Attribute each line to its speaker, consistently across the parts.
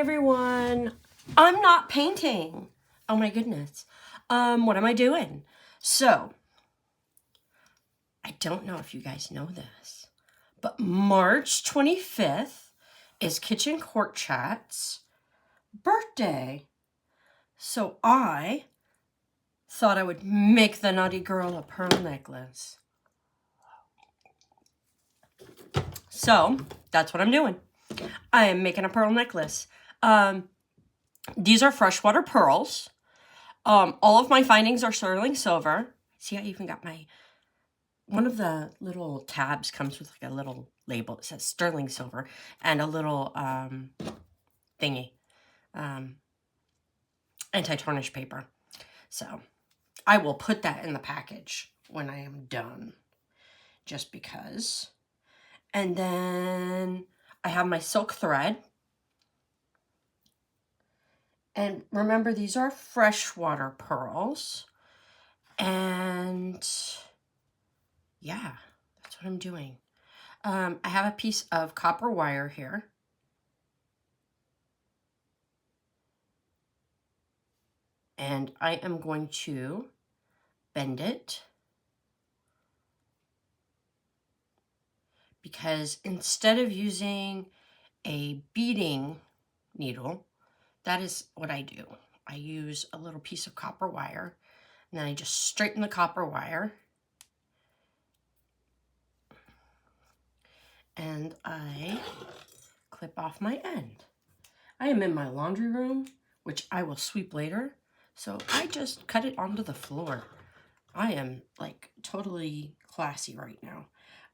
Speaker 1: everyone. I'm not painting. Oh my goodness. What am I doing? So, I don't know if you guys know this, but March 25th is Kitchen Court Chat's birthday. So I thought I would make the naughty girl a pearl necklace. So, that's what I'm doing. I am making a pearl necklace. These are freshwater pearls. All of my findings are sterling silver. See, I even got one of the little tabs comes with like a little label. It says sterling silver and a little thingy, anti-tarnish paper. So I will put that in the package when I am done, just because. And then I have my silk thread. And remember, these are freshwater pearls. And yeah, that's what I'm doing. I have a piece of copper wire here. And I am going to bend it. Because instead of using a beading needle, that is what I do. I use a little piece of copper wire, and then I just straighten the copper wire. And I clip off my end. I am in my laundry room, which I will sweep later. So I just cut it onto the floor. I am like totally classy right now.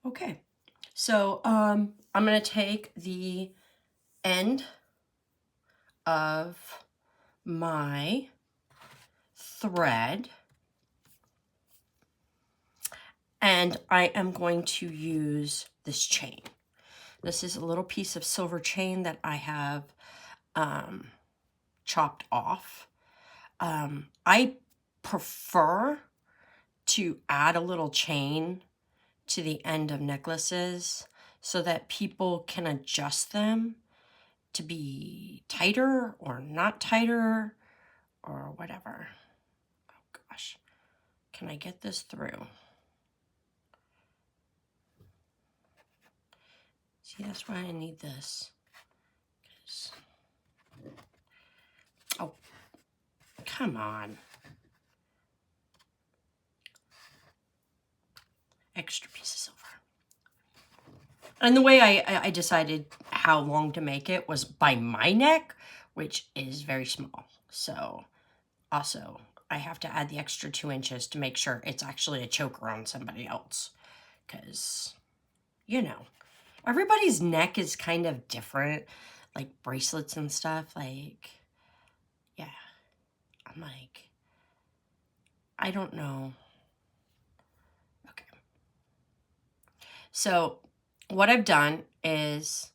Speaker 1: Okay, so I'm gonna take the end of my thread and I am going to use this chain. This is a little piece of silver chain that I have chopped off. I prefer to add a little chain to the end of necklaces so that people can adjust them to be tighter or not tighter or whatever. Oh gosh, can I get this through? See, that's why I need this. Oh, come on. Extra piece of silver. And the way I decided how long to make it was by my neck, which is very small. So also I have to add the extra 2 inches to make sure it's actually a choker on somebody else. Because, you know, everybody's neck is kind of different. Like bracelets and stuff. Like, yeah. I'm like, I don't know. Okay. So what I've done is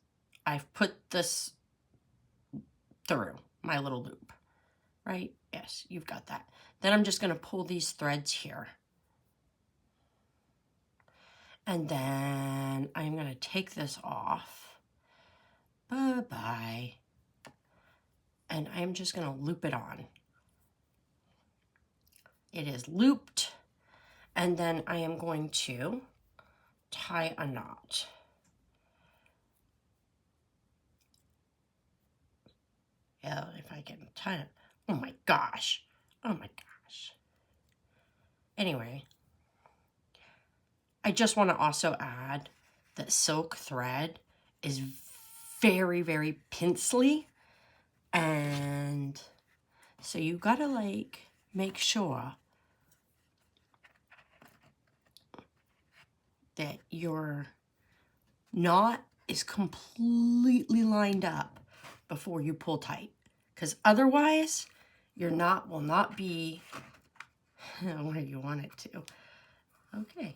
Speaker 1: I've put this through my little loop, right? Yes, you've got that. Then I'm just going to pull these threads here. And then I'm going to take this off. Bye-bye. And I'm just going to loop it on. It is looped. And then I am going to tie a knot. Yeah, if I can tie it. Oh my gosh. Oh my gosh. Anyway, I just want to also add that silk thread is very, very pincely. And so you gotta like make sure that your knot is completely lined up before you pull tight. Because otherwise, your knot will not be where you want it to. Okay,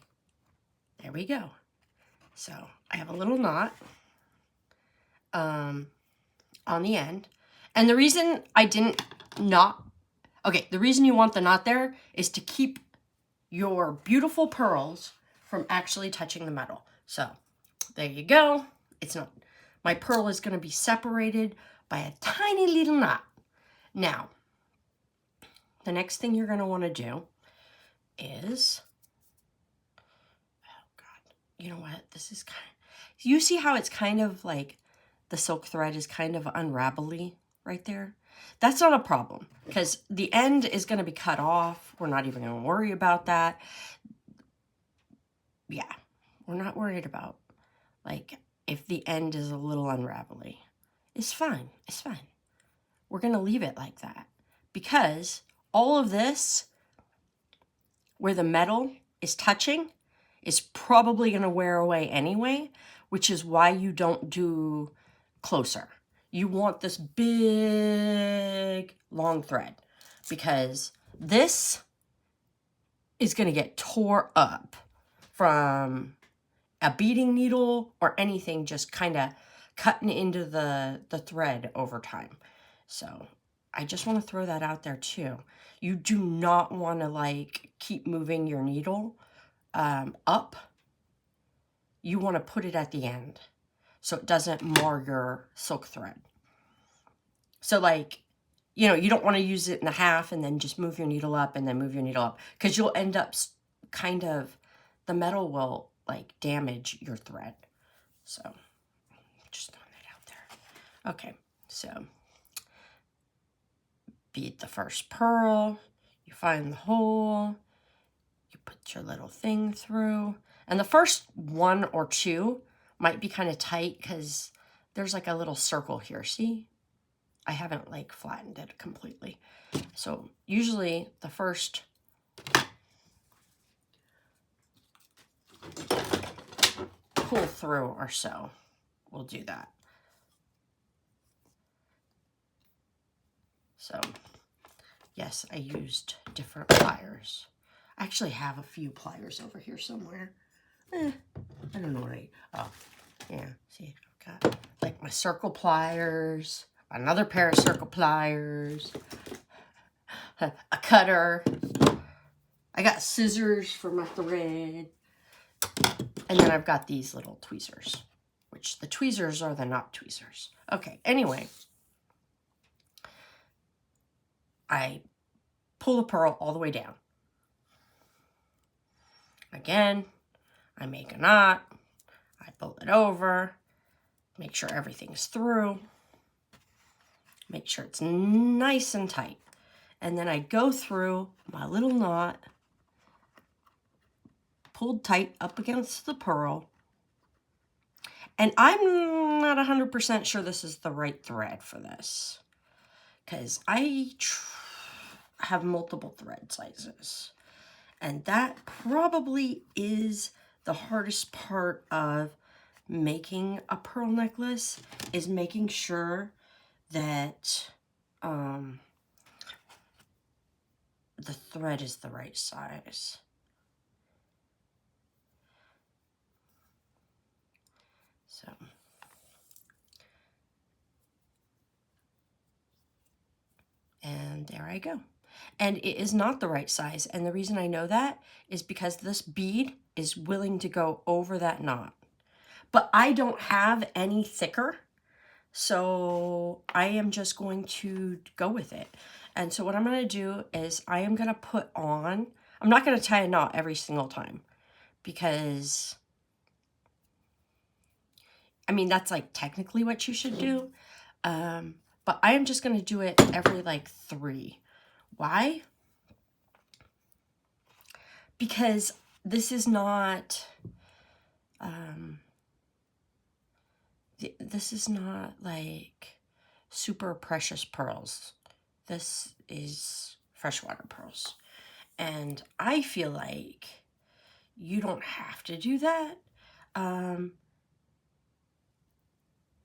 Speaker 1: there we go. So I have a little knot on the end. And the reason I didn't knot, okay, the reason you want the knot there is to keep your beautiful pearls from actually touching the metal. So there you go. It's not, my pearl is going to be separated by a tiny little knot. Now, the next thing you're going to want to do is, oh God, you know what? This is kind of, you see how it's kind of like the silk thread is kind of unravelly right there? That's not a problem because the end is going to be cut off. We're not even going to worry about that. Yeah, we're not worried about, like, if the end is a little unravelly. It's fine. It's fine. We're going to leave it like that because all of this, where the metal is touching, is probably going to wear away anyway, which is why you don't do closer. You want this big, long thread because this is going to get tore up from a beading needle or anything just kind of cutting into the thread over time. So I just want to throw that out there too. You do not want to like keep moving your needle up. You want to put it at the end so it doesn't mar your silk thread. So like, you know, you don't want to use it in a half and then just move your needle up and then move your needle up because you'll end up kind of, the metal will like damage your thread. So just throwing that out there. Okay, so bead the first pearl, you find the hole, you put your little thing through, and the first one or two might be kind of tight because there's like a little circle here, see? I haven't like flattened it completely. So usually the first pull through or so will do that. So yes, I used different pliers. I actually have a few pliers over here somewhere. I don't know where oh, yeah, see, I've got like my circle pliers, another pair of circle pliers, a cutter. I got scissors for my thread. And then I've got these little tweezers, which the tweezers are the knot tweezers. Okay, anyway. I pull the pearl all the way down. Again, I make a knot. I pull it over. Make sure everything's through. Make sure it's nice and tight. And then I go through my little knot, pulled tight up against the pearl. And I'm not 100% sure this is the right thread for this, because I have multiple thread sizes. And that probably is the hardest part of making a pearl necklace, is making sure that the thread is the right size. So and there I go. And it is not the right size. And the reason I know that is because this bead is willing to go over that knot. But I don't have any thicker, so I am just going to go with it. And so what I'm going to do is I am going to put on, I'm not going to tie a knot every single time, because I mean, that's like technically what you should do. But I am just going to do it every like 3. Why? Because this is not, this is not like super precious pearls. This is freshwater pearls. And I feel like you don't have to do that.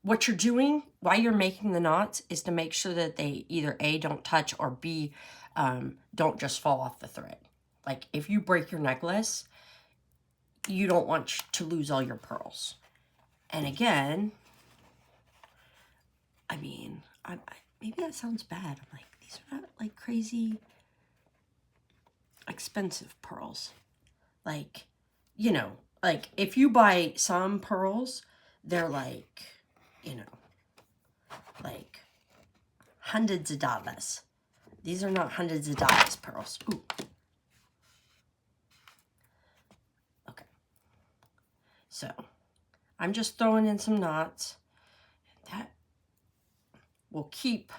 Speaker 1: What you're doing while you're making the knots is to make sure that they either A, don't touch, or B, don't just fall off the thread. Like if you break your necklace, you don't want to lose all your pearls. And again, I mean, maybe that sounds bad. I'm like, these are not like crazy expensive pearls. Like, you know, like if you buy some pearls, they're like, you know, like hundreds of dollars. These are not hundreds of dollars pearls. Ooh. Okay. So I'm just throwing in some knots. That will keep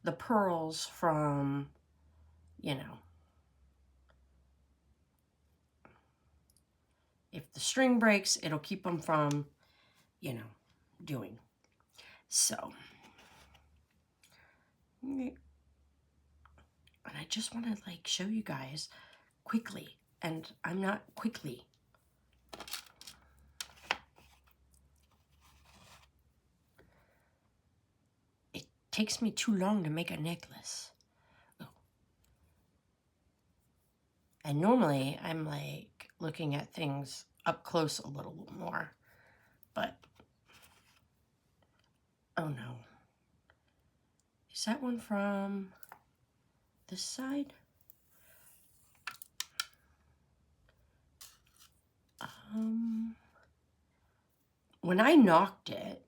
Speaker 1: the pearls from, you know, if the string breaks, it'll keep them from, you know, doing. So, and I just want to like show you guys quickly, and I'm not quickly. It takes me too long to make a necklace. Oh. And normally I'm like looking at things up close a little more, but oh no. Is that one from this side? When I knocked it,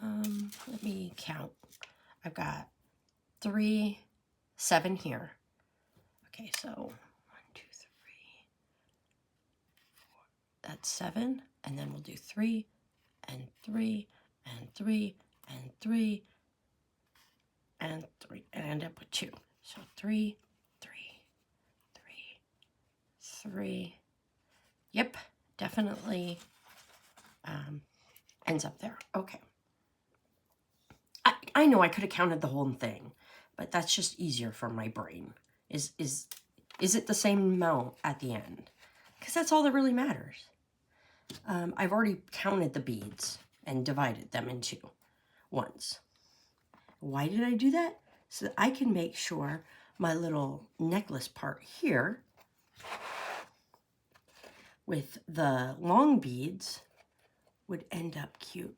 Speaker 1: let me count. I've got 3, 7 here. Okay, so 1, 2, 3, 4. That's 7, and then we'll do 3 and 3 and 3 and 3 and 3, and end up with 2. So 3, 3, 3, 3. Yep, definitely ends up there. Okay. I know I could have counted the whole thing, but that's just easier for my brain. Is it the same amount at the end? Because that's all that really matters. I've already counted the beads and divided them into ones. Why did I do that? So that I can make sure my little necklace part here with the long beads would end up cute.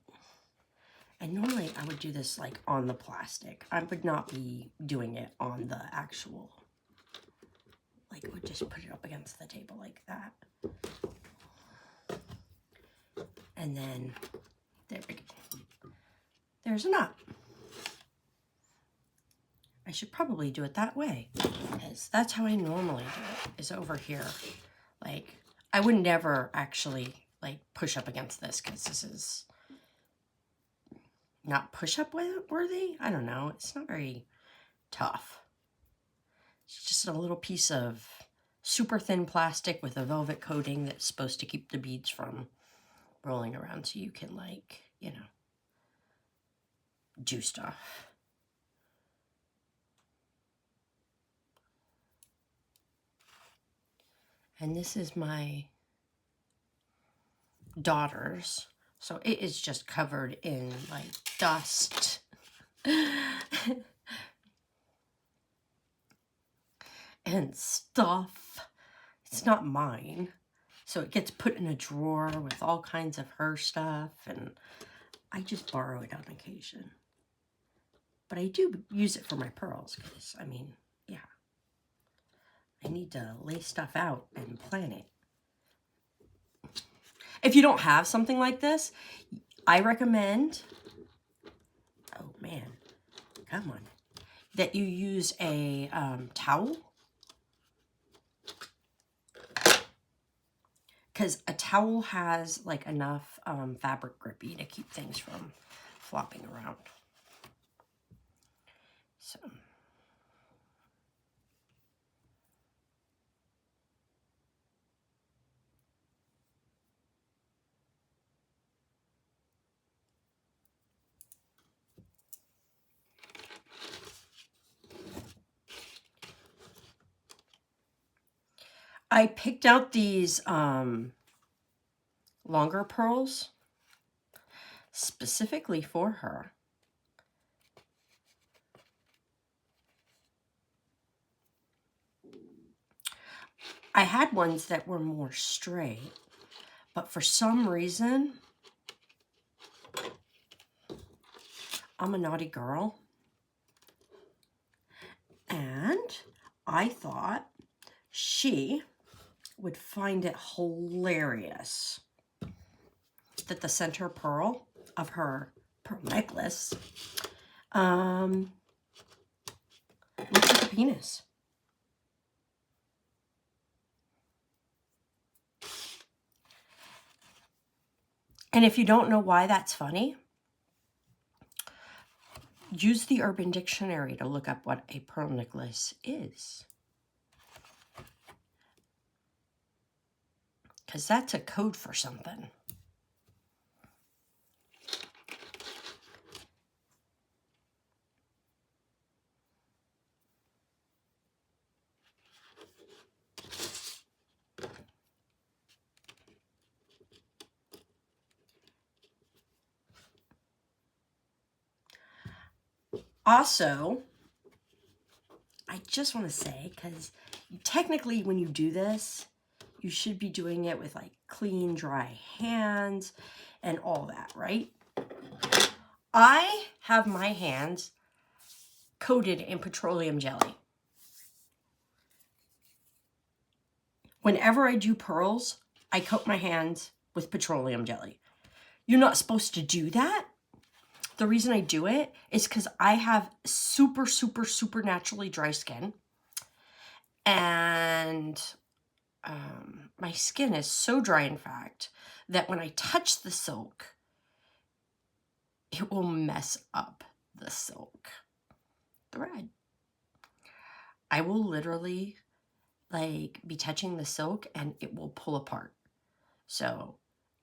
Speaker 1: And normally I would do this like on the plastic. I would not be doing it on the actual, like would just put it up against the table like that. And then there we go. There's a knot. I should probably do it that way, because that's how I normally do it, is over here. Like, I would never actually like push up against this, because this is not push-up worthy? I don't know. It's not very tough. It's just a little piece of super thin plastic with a velvet coating that's supposed to keep the beads from rolling around, so you can, like, you know, do stuff. And this is my daughter's. So it is just covered in like dust. And stuff. It's not mine. So it gets put in a drawer with all kinds of her stuff, and I just borrow it on occasion. But I do use it for my pearls, because, I mean, yeah. I need to lay stuff out and plan it. If you don't have something like this, I recommend, oh man, come on, that you use a towel. Because a towel has like enough fabric grippy to keep things from flopping around. So. I picked out these longer pearls specifically for her. I had ones that were more straight, but for some reason, I'm a naughty girl, and I thought she would find it hilarious that the center pearl of her pearl necklace Looks like a penis. And if you don't know why that's funny, use the Urban Dictionary to look up what a pearl necklace is. Because that's a code for something. Also, I just want to say, because technically when you do this, you should be doing it with like clean, dry hands and all that, right? I have my hands coated in petroleum jelly. Whenever I do pearls, I coat my hands with petroleum jelly. You're not supposed to do that. The reason I do it is because I have super, super, super naturally dry skin. And my skin is so dry, in fact, that when I touch the silk, it will mess up the silk thread. I will literally like be touching the silk and it will pull apart. So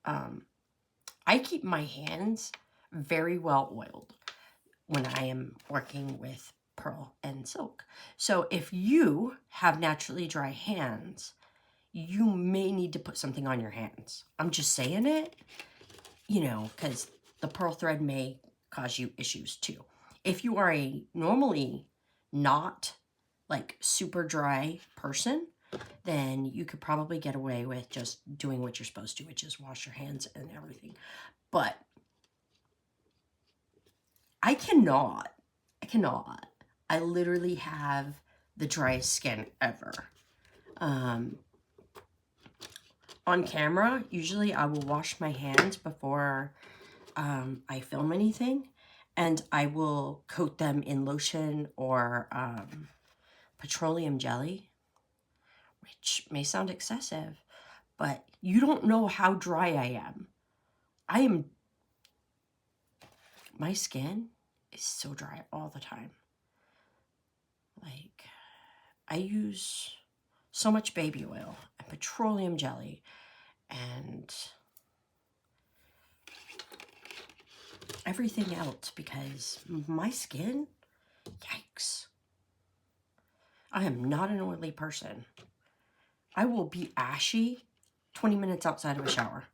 Speaker 1: I keep my hands very well oiled when I am working with pearl and silk. So if you have naturally dry hands, you may need to put something on your hands. I'm just saying it, you know, because the pearl thread may cause you issues too. If you are a normally not like super dry person, then you could probably get away with just doing what you're supposed to, which is wash your hands and everything. But I cannot. I literally have the driest skin ever. On camera, usually I will wash my hands before I film anything, and I will coat them in lotion or petroleum jelly, which may sound excessive, but you don't know how dry I am. My skin is so dry all the time. Like, I use so much baby oil and petroleum jelly and everything else because my skin, yikes. I am not an oily person. I will be ashy 20 minutes outside of a shower.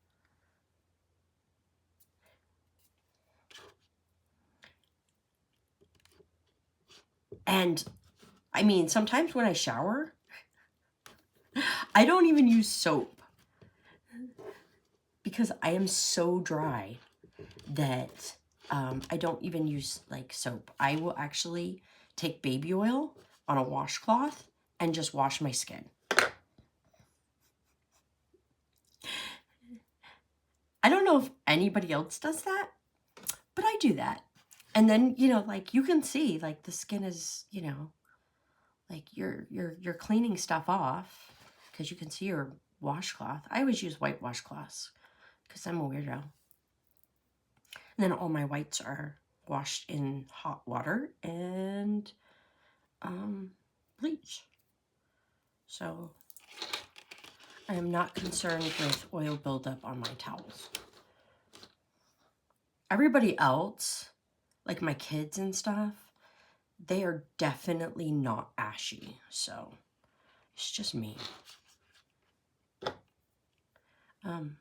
Speaker 1: And I mean, sometimes when I shower, I don't even use soap because I am so dry that I don't even use like soap. I will actually take baby oil on a washcloth and just wash my skin. I don't know if anybody else does that, but I do that. And then, you know, like you can see like the skin is, you know, like you're cleaning stuff off because you can see your washcloth. I always use white washcloths because I'm a weirdo. And then all my whites are washed in hot water and bleach. So I am not concerned with oil buildup on my towels. Everybody else, like my kids and stuff, they are definitely not ashy. So it's just me. And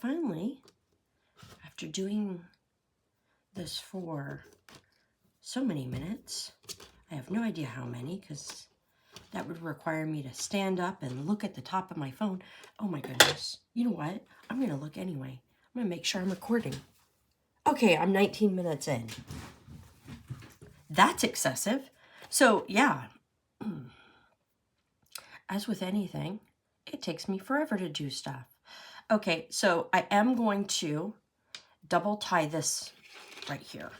Speaker 1: finally, after doing this for so many minutes, I have no idea how many because that would require me to stand up and look at the top of my phone. Oh my goodness. You know what? I'm going to look anyway. I'm going to make sure I'm recording. Okay, I'm 19 minutes in. That's excessive. So yeah, as with anything, it takes me forever to do stuff. Okay, so I am going to double tie this right here,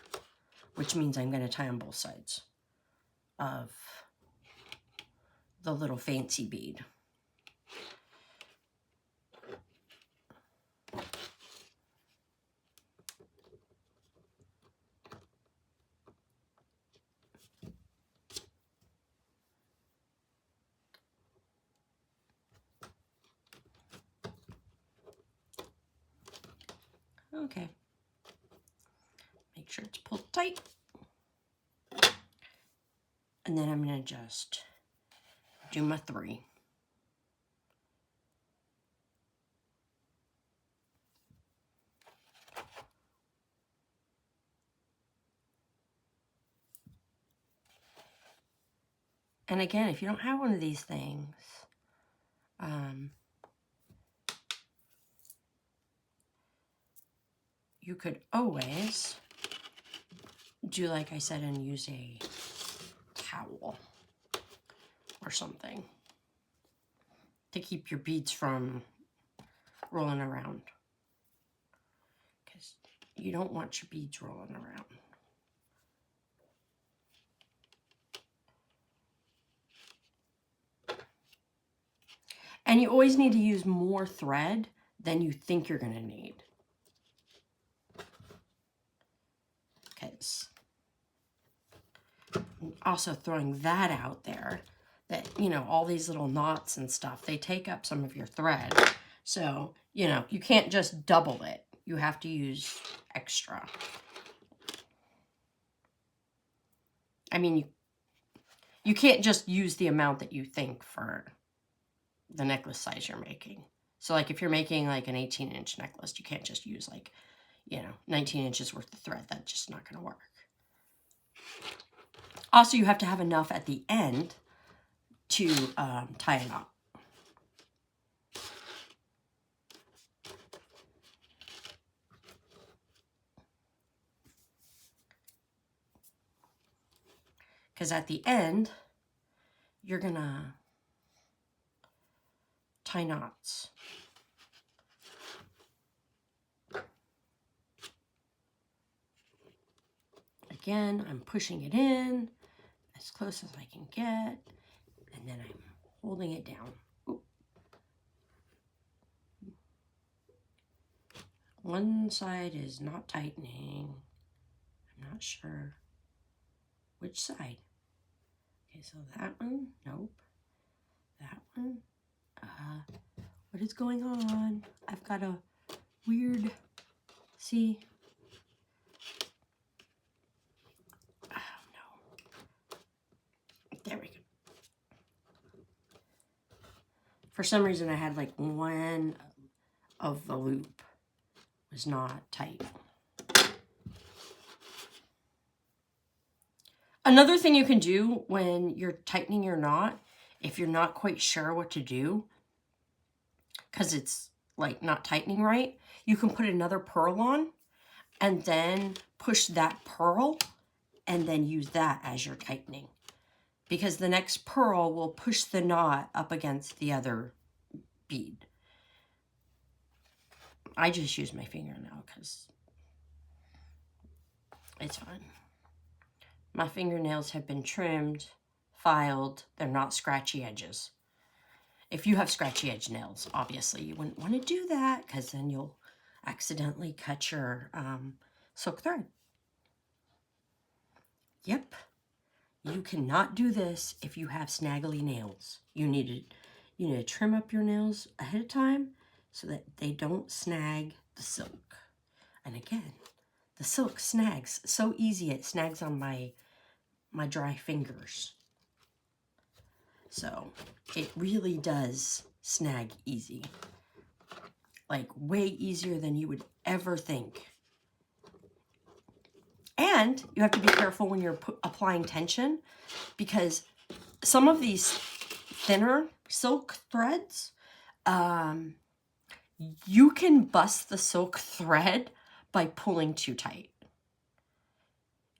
Speaker 1: which means I'm going to tie on both sides of the little fancy bead. Okay. Make sure it's pulled tight. And then I'm going to just do my 3. And again, if you don't have one of these things, you could always do like I said and use a towel or something to keep your beads from rolling around, because you don't want your beads rolling around. And you always need to use more thread than you think you're going to need. Because also throwing that out there, that, you know, all these little knots and stuff, they take up some of your thread. So, you know, you can't just double it. You have to use extra. I mean, you can't just use the amount that you think for the necklace size you're making. So like if you're making like an 18-inch necklace, you can't just use like, you know, 19 inches worth of thread. That's just not going to work. Also, you have to have enough at the end to tie a knot. Because at the end, you're going to tie knots. Again, I'm pushing it in as close as I can get, and then I'm holding it down. Ooh. One side is not tightening. I'm not sure which side. Okay, so that one, nope. That one, what is going on? I've got a weird, see? Oh, no. There we go. For some reason, I had like one of the loop was not tight. Another thing you can do when you're tightening your knot, if you're not quite sure what to do, because it's like not tightening right, you can put another purl on and then push that purl and then use that as your tightening, because the next purl will push the knot up against the other bead. I just use my finger now because it's fine. My fingernails have been trimmed, filed. They're not scratchy edges. If you have scratchy edge nails, obviously you wouldn't want to do that, because then you'll accidentally cut your silk thread. Yep. You cannot do this if you have snaggly nails. You need to trim up your nails ahead of time so that they don't snag the silk. And again, the silk snags so easy. It snags on my dry fingers. So it really does snag easy. Like way easier than you would ever think. And you have to be careful when you're applying tension, because some of these thinner silk threads, you can bust the silk thread by pulling too tight.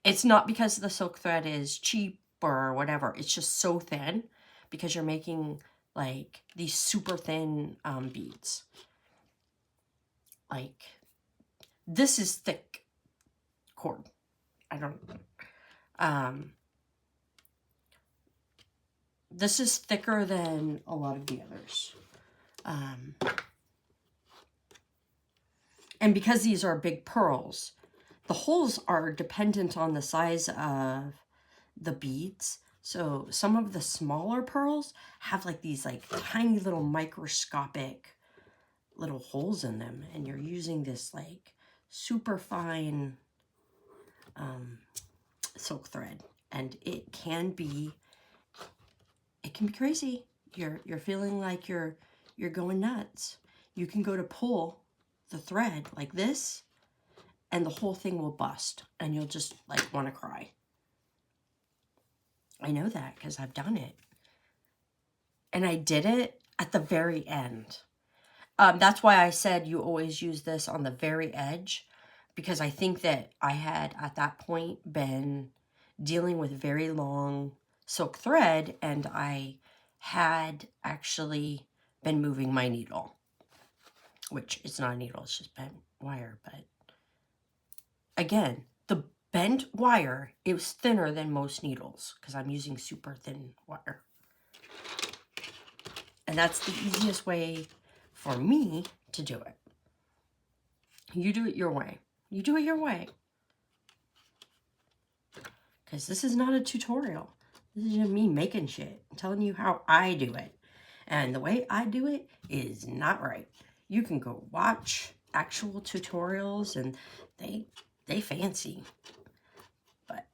Speaker 1: It's not because the silk thread is cheap or whatever. It's just so thin because you're making like these super thin beads. Like This is thick cord. I don't, this is thicker than a lot of the others. And because these are big pearls, the holes are dependent on the size of the beads. So some of the smaller pearls have like these like tiny little microscopic little holes in them. And you're using this like super fine silk thread. And it can be crazy. You're feeling like you're going nuts. You can go to pull the thread like this and the whole thing will bust and you'll just like want to cry. I know that because I've done it. And I did it at the very end. That's why I said you always use this on the very edge, because I think that I had at that point been dealing with very long silk thread and I had actually been moving my needle, which it's not a needle, it's just bent wire. But again, the bent wire, it was thinner than most needles because I'm using super thin wire. And that's the easiest way for me to do it. You do it your way. You do it your way. Because this is not a tutorial. This is just me making shit. I'm telling you how I do it. And the way I do it is not right. You can go watch actual tutorials and they fancy. But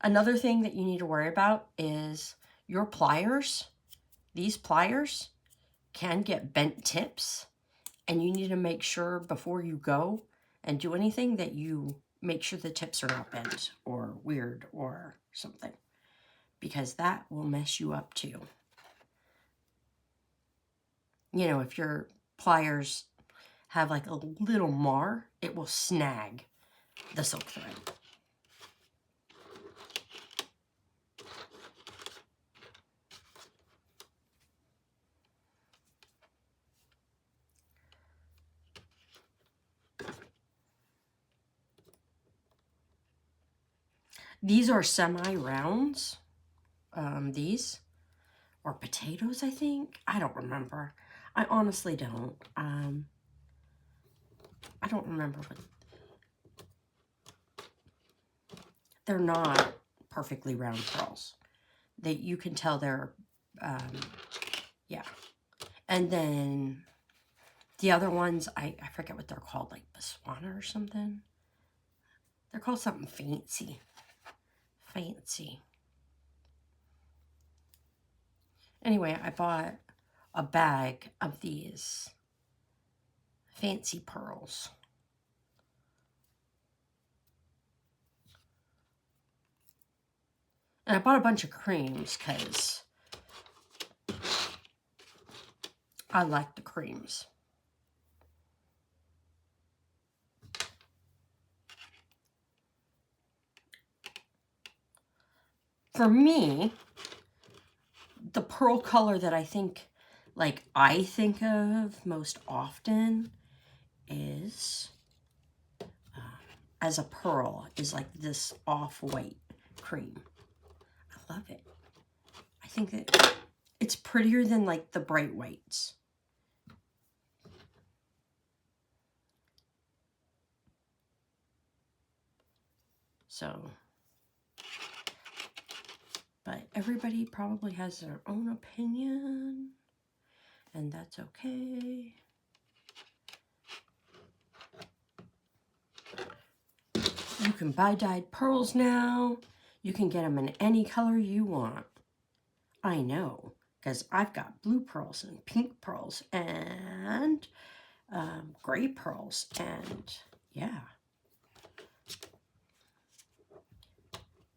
Speaker 1: another thing that you need to worry about is your pliers. These pliers can get bent tips, and you need to make sure before you go and do anything that you make sure the tips are not bent or weird or something, because that will mess you up too. You know, if your pliers have like a little mar, it will snag the silk thread. These are semi-rounds. These or potatoes, I think. I don't remember. I honestly don't. I don't remember what. They're not perfectly round pearls. You can tell they're, yeah. And then the other ones, I forget what they're called, like Botswana or something. They're called something fancy. Fancy. Anyway, I bought a bag of these fancy pearls. And I bought a bunch of creams because I like the creams. For me, the pearl color that I think of most often is, as a pearl, is like this off-white cream. I love it. I think that it's prettier than like the bright whites. So, but everybody probably has their own opinion, and that's okay. You can buy dyed pearls now. You can get them in any color you want. I know, because I've got blue pearls and pink pearls and gray pearls, and yeah,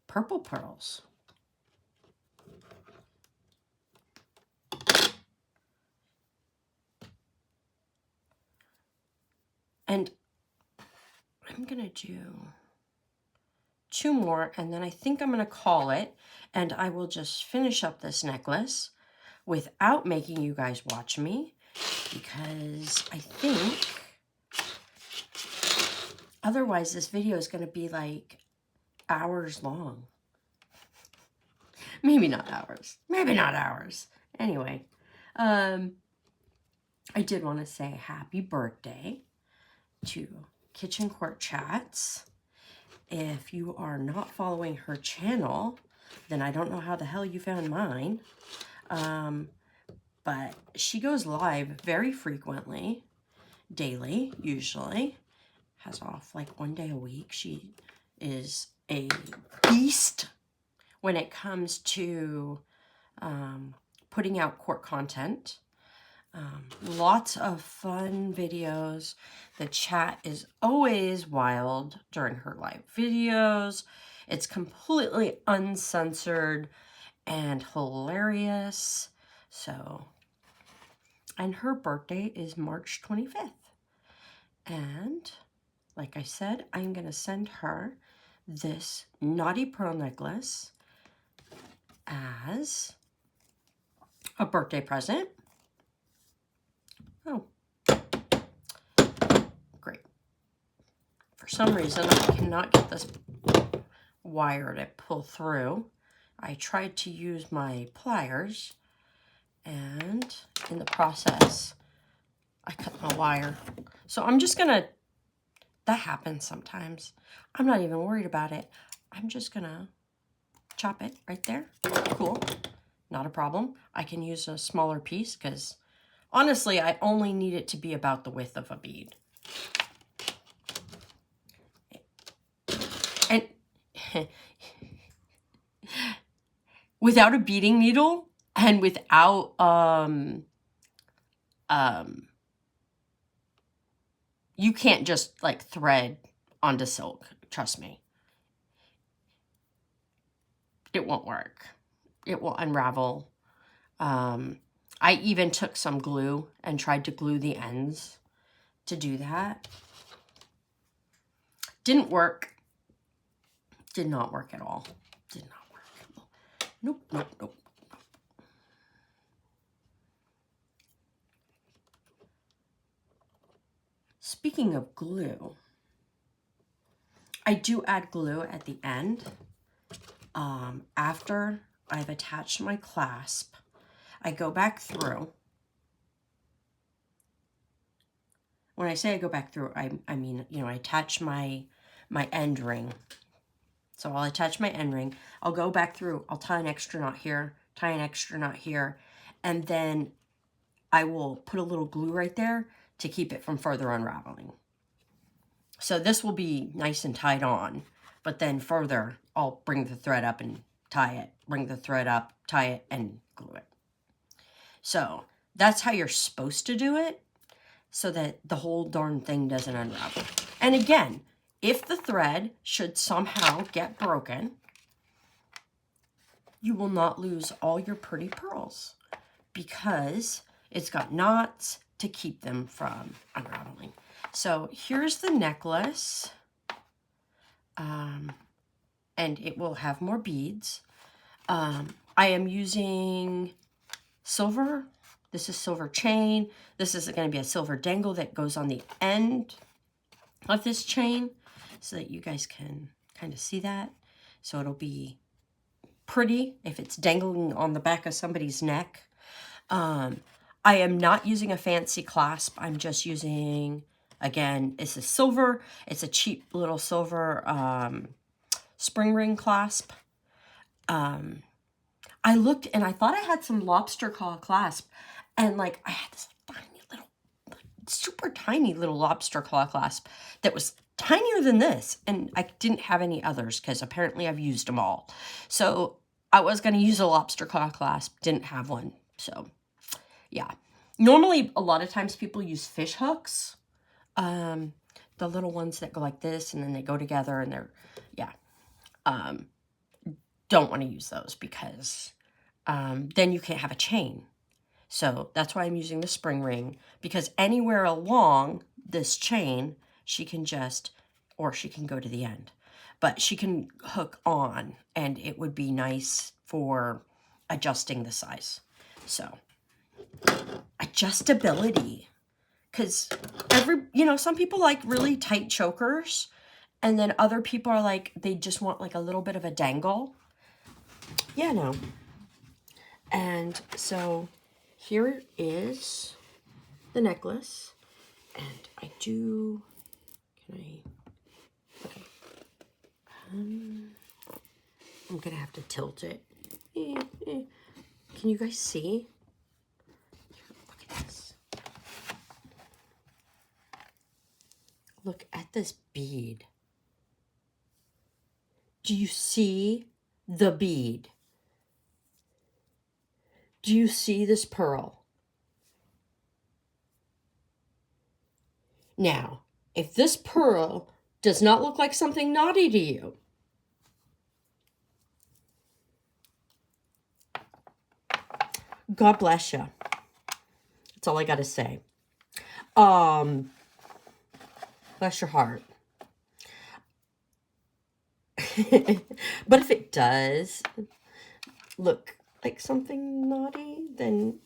Speaker 1: purple pearls. And I'm going to do 2 more, and then I think I'm going to call it, and I will just finish up this necklace without making you guys watch me, because I think otherwise this video is going to be like hours long. Maybe not hours. Maybe not hours. Anyway, I did want to say happy birthday to Kitchen Court Chats. If you are not following her channel, then I don't know how the hell you found mine. But she goes live very frequently, daily, usually. Has off like 1 day a week. She is a beast when it comes to putting out court content. Lots of fun videos. The chat is always wild during her live videos. It's completely uncensored and hilarious. So, and her birthday is March 25th. And like I said, I'm going to send her this naughty pearl necklace as a birthday present. Oh, great. For some reason, I cannot get this wire to pull through. I tried to use my pliers, and in the process, I cut my wire. So I'm just going to, that happens sometimes. I'm not even worried about it. I'm just going to chop it right there. Cool. Not a problem. I can use a smaller piece because honestly, I only need it to be about the width of a bead. And without a beading needle and without you can't just like thread onto silk, trust me. It won't work. It will unravel. I even took some glue and tried to glue the ends to do that. Didn't work. Did not work at all. Did not work. Nope, nope, nope. Speaking of glue, I do add glue at the end. After I've attached my clasp, I go back through. When I say I go back through, I mean, you know, I attach my end ring. So I'll attach my end ring. I'll go back through. I'll tie an extra knot here, tie an extra knot here, and then I will put a little glue right there to keep it from further unraveling. So this will be nice and tied on, but then further, I'll bring the thread up and tie it, bring the thread up, tie it, and glue it. So that's how you're supposed to do it, so that the whole darn thing doesn't unravel. And again, if the thread should somehow get broken, you will not lose all your pretty pearls because it's got knots to keep them from unraveling. So here's the necklace, and it will have more beads. I am using silver. This is silver chain. This is going to be a silver dangle that goes on the end of this chain so that you guys can kind of see that. So it'll be pretty if it's dangling on the back of somebody's neck. I am not using a fancy clasp. I'm just using, again, this is silver. It's a cheap little silver spring ring clasp. I looked and I thought I had some lobster claw clasp, and like I had this tiny little, super tiny little lobster claw clasp that was tinier than this, and I didn't have any others because apparently I've used them all. So I was going to use a lobster claw clasp, didn't have one. So yeah, normally a lot of times people use fish hooks, the little ones that go like this and then they go together and they're, yeah. Don't want to use those because then you can't have a chain. So that's why I'm using the spring ring, because anywhere along this chain, she can just, or she can go to the end, but she can hook on and it would be nice for adjusting the size. So I adjustability. Because some people like really tight chokers, and then other people are like, they just want like a little bit of a dangle. Yeah, no. And so here is the necklace. And I do, okay. I'm going to have to tilt it. Can you guys see? Look at this. Look at this bead. Do you see the bead? Do you see this pearl? Now, if this pearl does not look like something naughty to you, God bless you. That's all I got to say. Bless your heart. But if it does look like something naughty, then,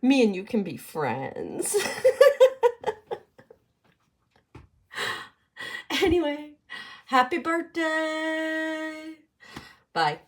Speaker 1: me and you can be friends. Anyway, happy birthday. Bye.